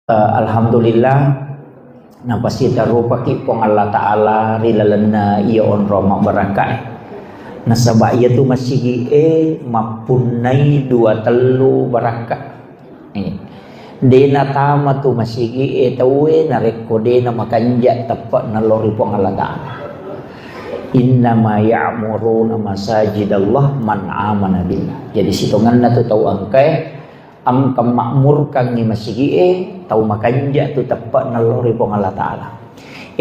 Alhamdulillah napasita rupa ki pong Allah Ta'ala rilalana iya on roma barakat nasaba iya tu masigi mapunai dua telu barakat dena tama tu masigi tawe nareko dena makanja tepat nalori pong Allah Ta'ala innama ya'muruna masajidallah man amana billah. Jadi sitonganna tu tau angkai ang kemakmurkan ni masigi tau makanja tu tepat nalori pong Allah Ta'ala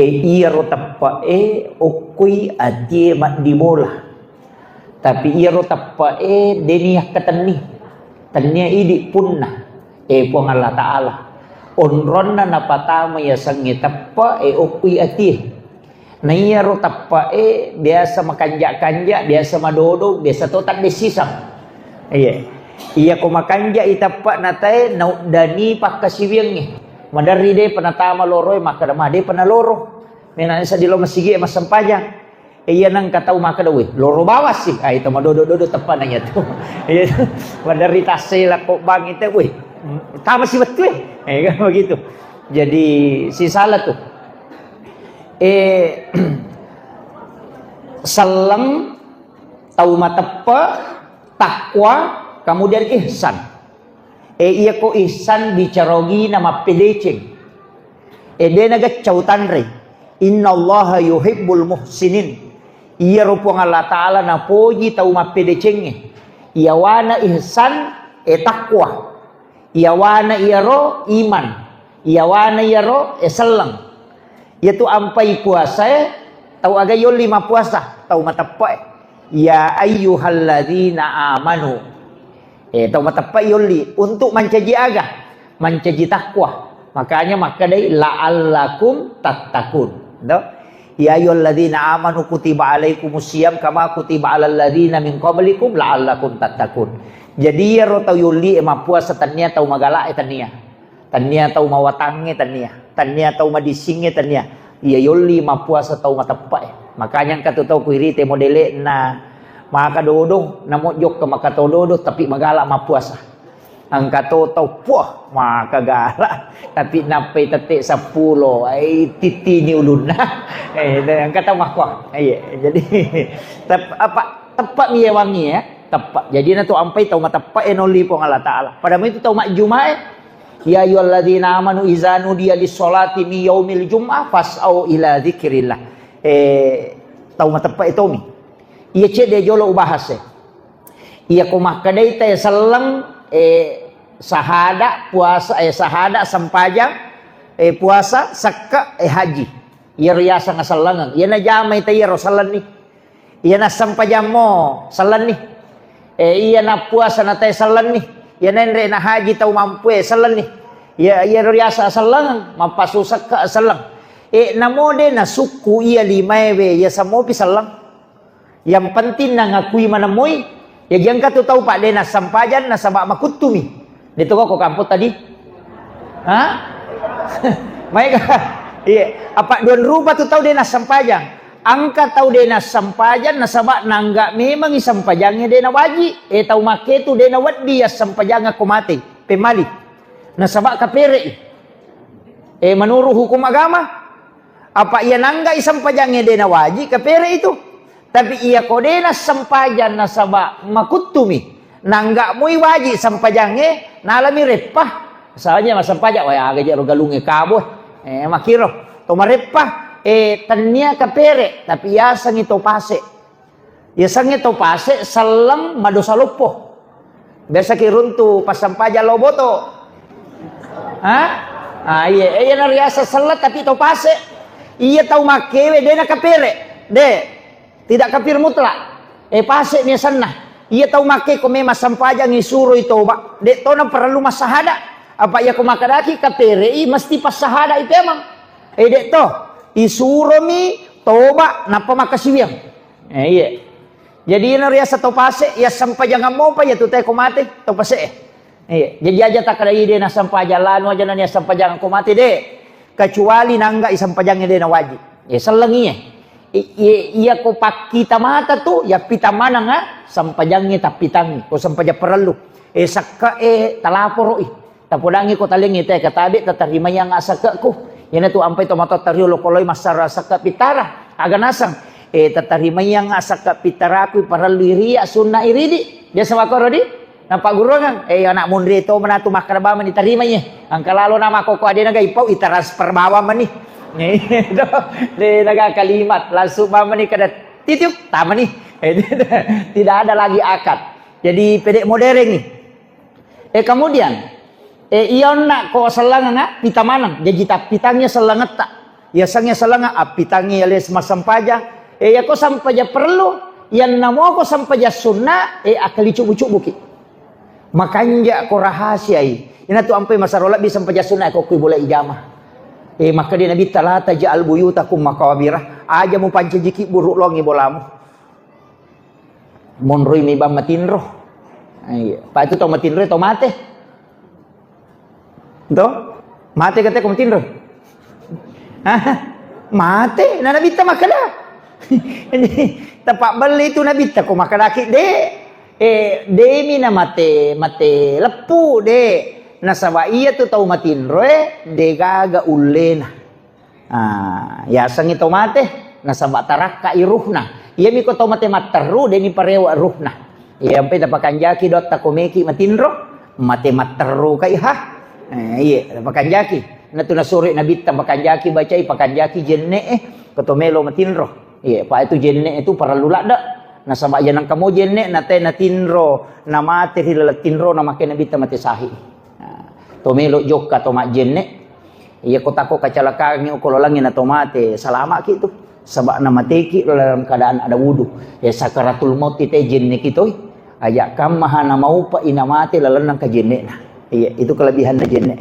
iya ro tepat okui ati mat dibola tapi iya ro tepat deniah ketani tania idi punna pong Allah Ta'ala onronna napatama ya sangi tepat okui ati na iya ro tepat biasa makanja-kanja biasa madodo biasa totak desisam iya ko makanja itapak natai dani pakasiwiang madari de panatama loroy makadama de panaloro menan sa dilo masigi masampajang iya nang katau makadawi loro bawas sih itu madodo-dodo tepan nanya tu iya madari tasela kok bang itu weh tama sih betul kan begitu jadi si salah tuh salam tau matepa takwa kemudian ihsan iya ko ihsan bicarogi nama pedeceng dia naga cautan re innallaha yuhibbul muhsinin iya rupong Allah Ta'ala na poji tau ma pedeceng iya wana ihsan takwa iya wana iya ro iman iya wana iya ro selang iya tu ampai puasa tau aga yo 5 puasa tau matapa ya ayyuhalladzina amanu tau matapai yoli untuk mencaji agah mencaji takwa makanya maka dai la'allakum tattaqun ya ayyuhalladzina amanu kutiba alaikumusiyam kama kutiba alal ladzina min qablikum la'allakum tattaqun jadi ya ro tau yoli puasa tania tau magala tania tau mawatange tania tau madisinge tania ya yoli puasa tau matapai makanya katutau kuirite modele na maka dodong namo jok ke maka dodo tapi magala mapuasa angka tau puah maka gala tapi nape tetek 10 titi ni ulun angka tau makwa jadi tepat mi wangi tepat jadi na tu ampai tau matepat enoli pong Allah Ta'ala pada itu tau mak jumaah ya ayyuhalladzina amanu iza nudiya lis-sholati mi yaumil jum'ah fas'au ila dzikrillah tau matepat itu mi iya cek dia jolo bahasa iya kumah kadai teh selang sahada puasa sahada sampajang puasa saka haji iya riasa ngasalangan iya na jamai teh iya rosalan nih iya na sampajang mo salan nih iya na puasa na teh salan nih iya na nre na haji tau mampu salan nih iya riasa salangan mampasu saka salang namo de na suku iya limae iya samo pi salang yang penting na ngakui manamoy ya yang katu tahu pak dena sampajan na sabak makutumi dito ko kamput tadi mereka iya apa duan rupa tu tahu dena sampajan angka tahu dena sampajan na sabak nangga memang sampajangnya dena waji tahu make tu dena wadi ya sampajanga ko mati pemali na sabak kapere menurut hukum agama apa ia nangga sampajangnya dena waji kapere itu tapi ia kodena sampajan nasaba makutumi nangga mui waji sampajange nalami repah misalnya mas sampajak waya gaja rogalunge kabo makiro to marepah tania kapere tapi ya sangi to pase salang madosa lupo biasa kiruntu pas sampaja loboto iya nariasa salat tapi to pase iya tau makewe dena kapere tidak kafir mutlak pasek ni sana ia tahu make ko memang sampajang isuro itu ba dek to na perlu masahada apa ia ko makadaki kapere mesti pas sahada itu emang dek to isuro mi toba napa makasiwiang iya jadi ina riasa to pasek ya sampajang mo pa ya tu teh ko mate to pasek iya jadi aja tak kada ide na sampajalan wajan na sampajang ko mate de kecuali nangga sampajangnya de na wajib selenginya iya ko pakita mata tu ya pita mana sampajangnya tapitang ko sampaja perlu saka talaporo tapudangi ko talingi te katabi tatarima yang asaka ko. Yan tu ampai tomato tariolo koloy masara saka pitara. Aga nasang tatarima yang asaka pitara ko para liria sunna iridi. Dia sama ko rodi. Nampak guru kan? Anak mundri to manatu makraba man itarima niya. Ang kalalo nama ko ade nagaipaw itransfer bawa man ni. Dia nagakalimat langsung mama ni kada titiuk tama ni. Tidak ada lagi akad. Jadi pedek modern nih. Kemudian iyon nak ko selangan na pitamanang. Jadi pitangnya selangat tak. Ya sangnya selangan pitangnya les masam pajang. Ya ko sampaja perlu. Yang namo ko sampaja sunnah akali cubu-cubu buki. Makanya ko rahasiai. Ina tu ampai masarola bisa sampaja sunnah ko kui boleh ijamah. Maka dia Nabi talata ja'al buyutakum makawabirah. Aja mu pancejiki buruk longi bolamu. Monroi mi bam matinro. Pak itu to matinro to mate. To? Mate kata ko matinro. Mate na nabita makada. Tapak beli itu nabita ko makadaki de. De na mate lepu de. Nasaba iya tu tau matinro de gaga ulena. Ya sang ito mate nasaba taraka iruhna. Iya mi ko tau mate materu de ni parewa ruhna. Iya ampe dapakan jaki dot ta komeki matinro mate materu kai ha. Iya dapakan jaki. Na tu nasuri nabi tapakan jaki bacai pakan jaki jenne kotomelo matinro. Iya pa itu jenne itu para lulak dak. Nasaba janang kamu jenne nate natinro nama mate tinro nama ke nabi tamate sahi. Tomelo joka tomak jenne. Iya kota ko kacelakaan ko lolangin na tomate salama gitu. Sebab nama teki dalam keadaan ada wudu. Ya sakaratul maut ite jenne kitoy. Ayak kam mahana maupa inamate lalanang ka jenne na. Iya itu kelebihan na jenne.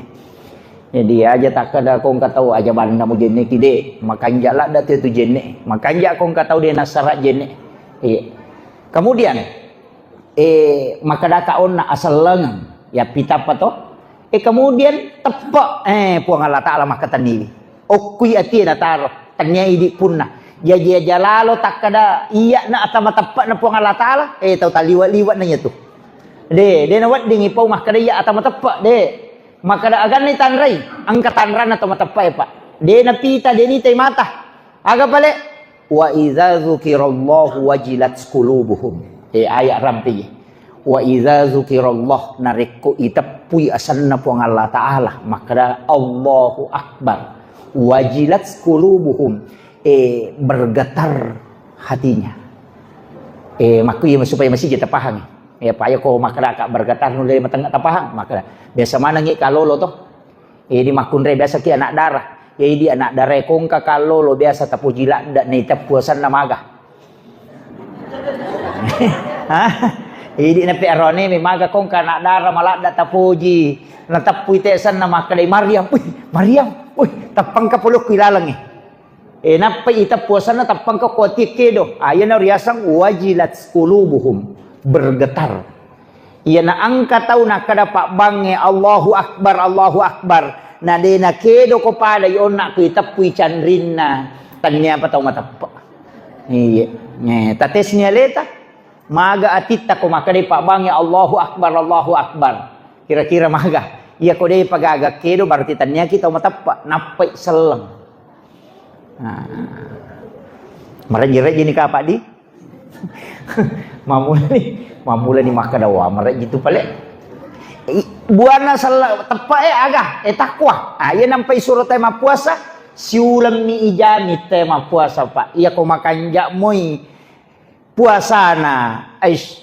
Jadi aja tak kada kong katau aja banda mo jenne kide. Makanja lah dat itu jenne. Makanja kong katau dia nasara jenne. Iya. Kemudian makadakaon na asal lengan. Ya pita pa to. Kemudian tepak puang Allah Ta'ala mah kata nili. Okui ati na taro. Tanya idi punna. Jaja jalalo tak kada iya na atama tepak na puang Allah Ta'ala. Tahu tak liwat-liwat nanya tu. De na wat dingi pau mah kada iya atama tepak de. Maka da agan ni tanrai. Angka tanran atau matepak pak. De na pita de ni tay mata. Aga pale. Wa idza dzukirallahu wajilat qulubuhum. Ayat rampi. Wa idza dzukirallah narikku itapui asanna puang Allah Ta'ala maka Allahu Akbar wajilat qulubuhum bergetar hatinya maku ya supaya masih kita paham ya paya ko maka kak bergetar nu dari matang tak paham maka biasa mana ngi kalolo toh di makun re biasa ki anak darah ya di anak darah kong ka kalolo biasa tapujila ndak ni tapuasan namaga Idi na perone mi maga kong kana dara malada tapuji na tapuy tesan na makalay Maryam tapang ka pulok kilalang napay itapuasan na tapang ka kotikido ayan na riyasang wajilat qulubuhum bergetar iya na ang kataw na kada pa bange Allahu Akbar na de na kedo ko pala yon na kitapuy chanrin na tanya pa taw matapa iya tates niya leta maga atita ko makade pa bang ya Allahu Akbar kira-kira maga iya ko dei pagaga kedo berarti tanya kita matapa napai selang maraji-raji ni ka di mamula ni makadawa maraji tu pale buana sala tepa aga takwa iya nampai surat tema puasa siulam mi ijami tema puasa pak iya ko makanja moi puasana aish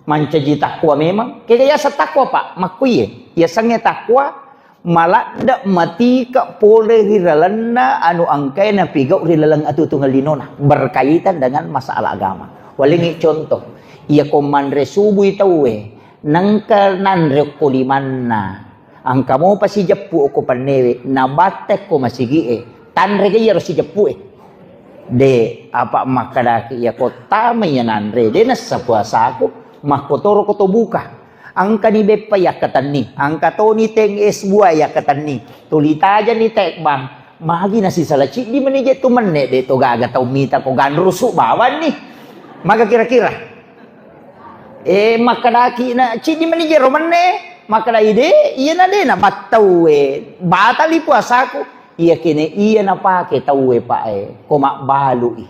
mancaji takwa memang kaya sa takwa pak makuye ya sangnya takwa malah ndak mati ka pole rilalana anu angkai na pigau rilalang atu tunggal dinona berkaitan dengan masalah agama walingi contoh iya komandre subuh itawe nangka nanre ko limanna ang kamo pa si japu ko panewe nabate ko masigi tanre kaya ro si japu de apa makadaki ya kota mayananre de nasa puasa ako makotoro ko to buka ang kanibe pa yakatan ni ang katoni teng es buaya yakatan ni tulita aja ni tekbang magi nasi salaci di menije tu menne de to gaga tau mita ko ganrusu bawan ni maka kira-kira makadaki na ci di menije romane maka da ide iya na de na batau batali puasaku iya kene iya na pake tau pa ko makbalu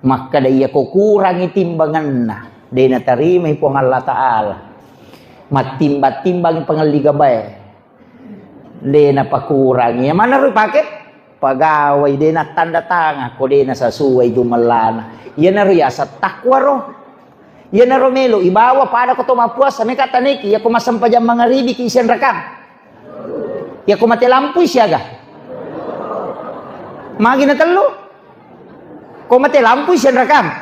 maka da iya ko kurangi timbangan na de na tarima po ng Allah Ta'ala matimba-timbang pangali gabay de na pakurangi mana ro pake pagawai de na tanda tanga ko de na sa suway dumalana iya na riya sa takwa ro. Yan na Romelo, ibawa para ko tumapuas sa may katanik, iya ko masampadyang mga ribi kisiyan rakam. Iya ko matilampoy siya ga. Magi na talo. Ko matilampoy siya rakam.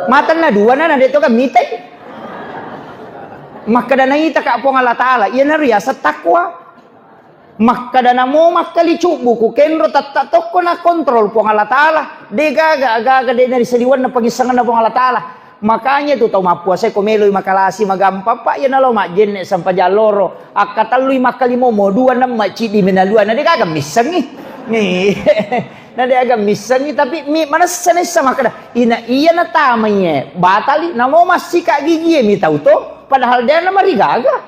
Matan na duwa na dito ka mitay. Makada na ita ka po ng Allah Ta'ala, iya na riya sa takwa. Makada na mo makalichubu ko kenro tatatok ko na kontrol po ng Allah Ta'ala. Di gaga di na risaliwan na pagisangan na po ng Allah Ta'ala. Makanya tu tau mapuasay kumeloy makalasi magampapa yan alo majen sampajaloro akataloy makalimomo dua na macidi minalua na di kagam misang ni na di agam misang tapi mi mana sanay sa makada ina iya na tamanya batali na mo masika gigi mi tau to padahal dia na marigaga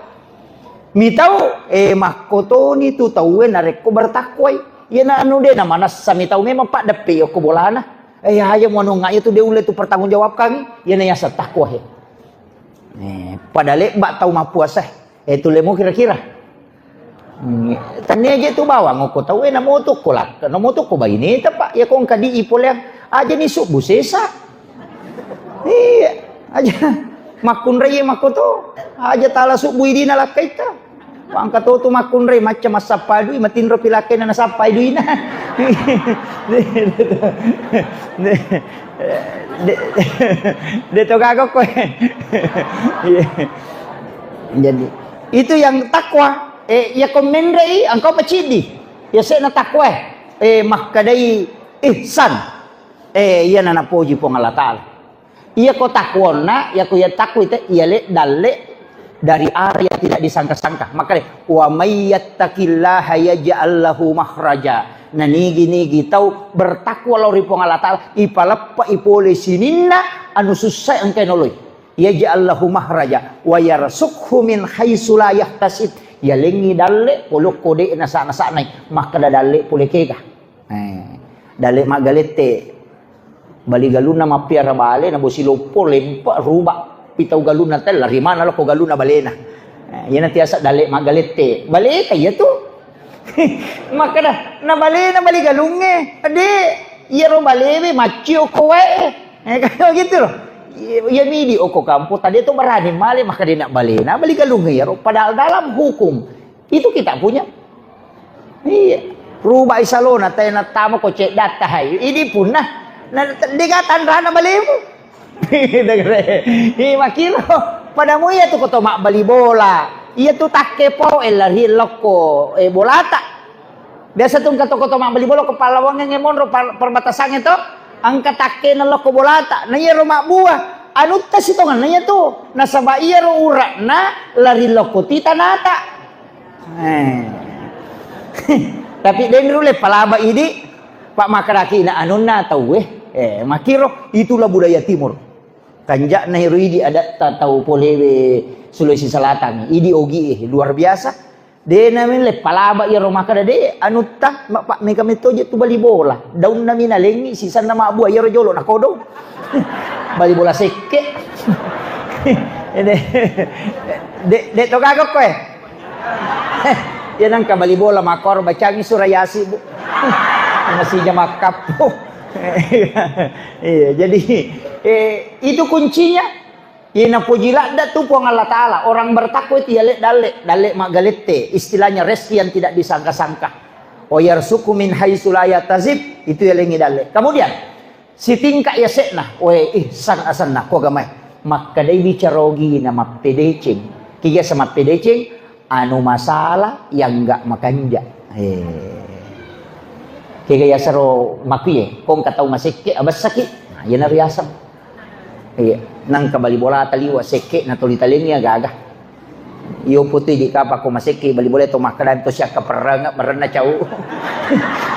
mi tau makoto ni tu tau na rek ko bertakway yan na anu de na manas sa mi tau memang pak depe ko bolana ayo mo nung ngayo tu dia ulay tu pertanggung jawab kami yan na sa takwa padali ba tau mapuasa tu lemo kira-kira tanya aja tu bawang ko tau namotok ko lah namotok ko ba ini tapak ya kong kadi ipol yang aja ni subu sesa aja makun raya makoto aja tala subu ini nalak kaita Ang katoto makunre macam masapay matinro pilake na nasapay na. Dito gago ko. Jadi itu yang takwa. Ya komenrei angkau pacidi. Ya saya na takwa. Makadai ihsan. Iya na napoji po ng Allah Ta'ala. Iya ko takwon na, iya ko ya takwa ite, iya le dalle dari arah yang tidak disangka-sangka. Makanya wa may yattaqillaha yaj'al lahu makhraja. Nanigi-nigi tau bertakwa lauri po ng Allah Ta'ala. Ipalappa ipole sininna anu susay ang kenoloy. Yaj'al lahu makhraja wa yarsukhu min haitsu la yahtasib. Yalengi dalle puluk kode na sana-sanay makada dalle pule kega. Dalle magalete bali galuna mapiara bale na bosilopo lempa ruba pitaw galuna tel lari mana lo ko galuna balena. Yan ang tiasa dalle magalete. Bale kaya to. Makada na bale na bali galunge. Ade iyaro balebe macio ko kaya gitu loh. Ya midi oko kampo tadi itu berani mali maka dia nak balena bali galunge ya. Padahal dalam hukum itu kita punya. Iya. Ruba isalona tayo na tama ko cek data hay. Ini pun nah digatan rana balemu. Makilo pada mo iya tu ko mak bali bola. Iya tu takke po lari loko bolata. Biasa tu kato mak bali bola kepala wangen ngemon perbatasan itu angka takke na loko bolata. Na iya mak buah. Anu tas itu kan nanya tu. Nasaba iya ro urak na lari loko tita nata. Tapi den rule palaba ini Pak makaraki na anu na tahu makiro itulah budaya timur. Kanjak na hiruidi ada tahu polewe Sulawesi Selatan. Idi ogi luar biasa. De namin le palaba ya romakada de anu ta Pak me kami toje tu bali bola. Daun namin na lengi sisan na mabuah ya rojolo na kodo. Bali bola seke. De to gagok ko yan ang kabali bola makor bacang surayasi bu. Masih jama kapo. Iya, jadi itu kuncinya. Ina pujila da tu puang Allah Ta'ala. Orang bertakwa itu ya dalek magalete. Istilahnya rezeki yang tidak disangka-sangka. O yarsuku min haitsu la yahtasib, itu ya lengi dalek. Kemudian si tingkah ya sekna, ihsan asanna ko gamay. Maka dai bicarogi na mapedecing. Kiya sa mapedecing anu masalah yang enggak makanja. Kaya saro makiye kung kataw masike abas sakit yan na riyasam nang kabali bola taliwa seke na tulitaling niya gaga iyo puti di kapa ko masike bali bola to makadan to siya kaperanga barana chau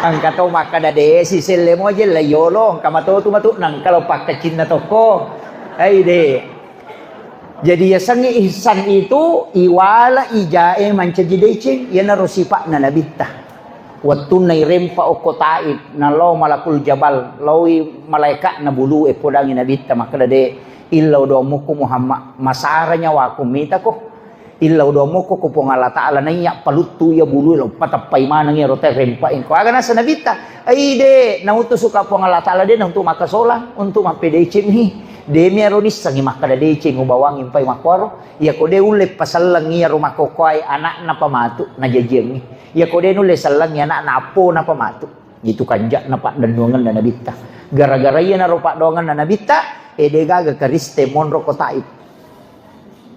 ang kataw makada de si sele mo je layolo ang kamato tumatu nang kalau pakacin na to ko ay de Jadi ya sangi ihsan itu iwala ijae mancajidecing ya narusipa na nabita. Watun na irempa o kotaib na law malakul jabal lawi malaikat na bulu e podangi nabita makadade illaw do mo ko Muhammad masara nya wa kumita ko illaw do mo ko po Allah taala na iya palutu ya bulu lo patapay manang ya rote rempa in ko aga na sa nabita ay de nautos ka po Allah taala de untuk makasola untuk mapedecing ni de meronis sangi makadade ngubawangin pay makwaro ya ko de ule pasallang iya rumah kokoy anak na pamatu na jajeng ya ko de ule sallang ya anak na apo na pamatu gitu kanja na pak dandungan na nabita gara-gara iya na rupa dongan na nabita de gaga kariste monro kotaib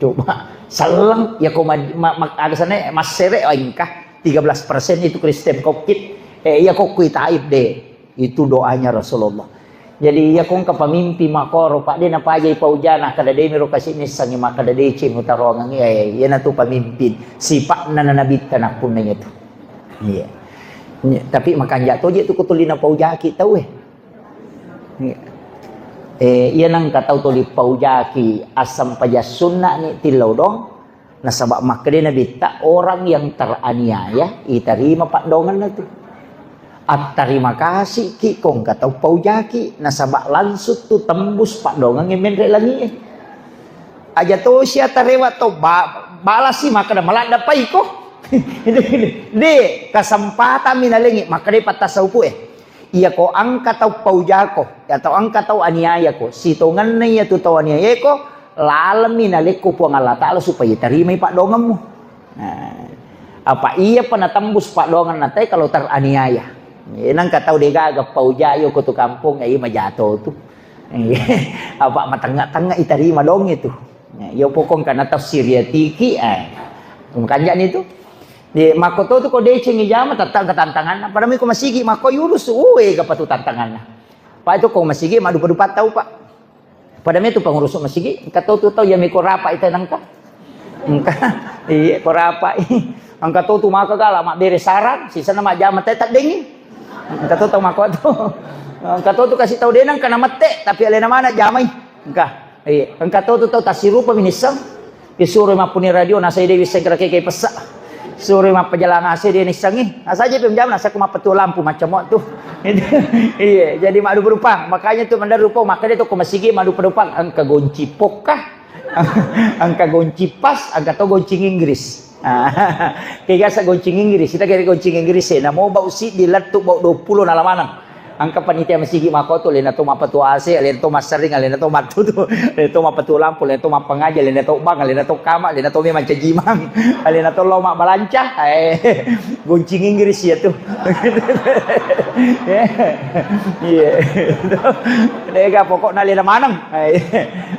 coba sallang ya ko aga sana mas sere ingkah 13% itu Kristen kokit ya ko taib de itu doanya Rasulullah. Jadi ya kung kapamimpi makoro pa din napajay paujana kadade miro kasi nisang yung makadade ching utarongan yan na to pamimpin sipak na nanabita na pun na ito. Yeah. Tapi makanya to itu kutuli na paujaki tau yan ang kataw tuli paujaki asam pajasunna ni tilaw dong nasabak makade nabita orang yang teraniaya itarima pak dongan na to. At terima kasih ki kong kataw paujaki nasabak lansut tu tembus pak dongang menre lagi aja to siya tarewa to balas si maka da malanda pa iko de kasempatan minalengi maka de patasaupu iya ko ang kataw paujako atau ang kataw aniaya ko sitongan na iya tu taw aniaya ko lalam minalik ko po ang Allah Ta'ala supaya terima pak dongang mo apa iya panatambus pak dongan natay kalau teraniaya. Nang kataw de gaga paujayo ko tu kampung ay majato tu. Apa matanga-tanga itarima dong itu. Yo pokong kana tafsir tiki kanja nito. Di makoto tu ko de chingi jama tatang katantangan. Padami ko masigi mako yurus uwe ka patu tantangan na. Pa itu ko masigi madu-dupat tau pa. Padami tu pangurus masigi kato tu tau yami ko rapa itanang ka. Engka ko rapa. Ang kato tu maka gala mak beres saran sisa na majama tetak dingin. Kato tau mako to. Kato tu kasih tau denang kana mate tapi alena mana jamai. Engka. Ang kato tu tau tasiru paminisang. Kisuro mapuni radio nasa ide segera kay pesa. Suro mapajalang ase dia nisangi. Asa aja pemjam nasa kumapetu lampu macam tu. Iya, jadi madu berupang. Makanya tu mandar rupang makanya tu kumasigi madu berupang angka gonci pokah. Angka gonci pas, angka to goncing Inggris. Kaya sa goncing Inggris, kita kaya goncing Inggris na mau bau si dilatuk bau 20 na lamanang. Angka panitia masigi mako to lena to mapatu ase, lena to masaring, lena to matu to, lena to mapatu lampu, lena to mapangaja, lena to bang, lena to kama, lena to memang cajimang, lena to loma balancah. Goncing Inggris ya tu. Iya. Dega pokok na lena manang.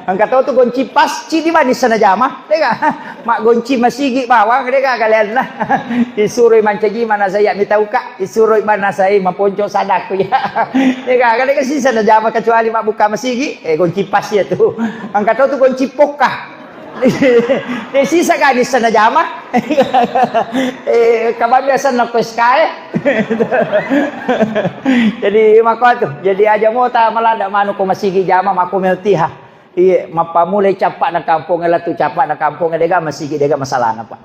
Angka to tu gonci pas, ci di mana sana jama. Dega mak gonci masigi bawang dega kalian lah. Disuruh mancaji mana saya mitau kak, disuruh mana saya maponco sadak tu ya. Kadang kasi sana jama kecuali mak buka masigi kunci pas ya tuh ang kataw tuh kunci pokah sisa ka di sana jama kababiasan na kueskay jadi mako tuh jadi aja mo ta malada mano ko masigi jama makumeltiha iya mapamulay capak na kampung ela tu capak na kampung dega masigi dega masalah na pa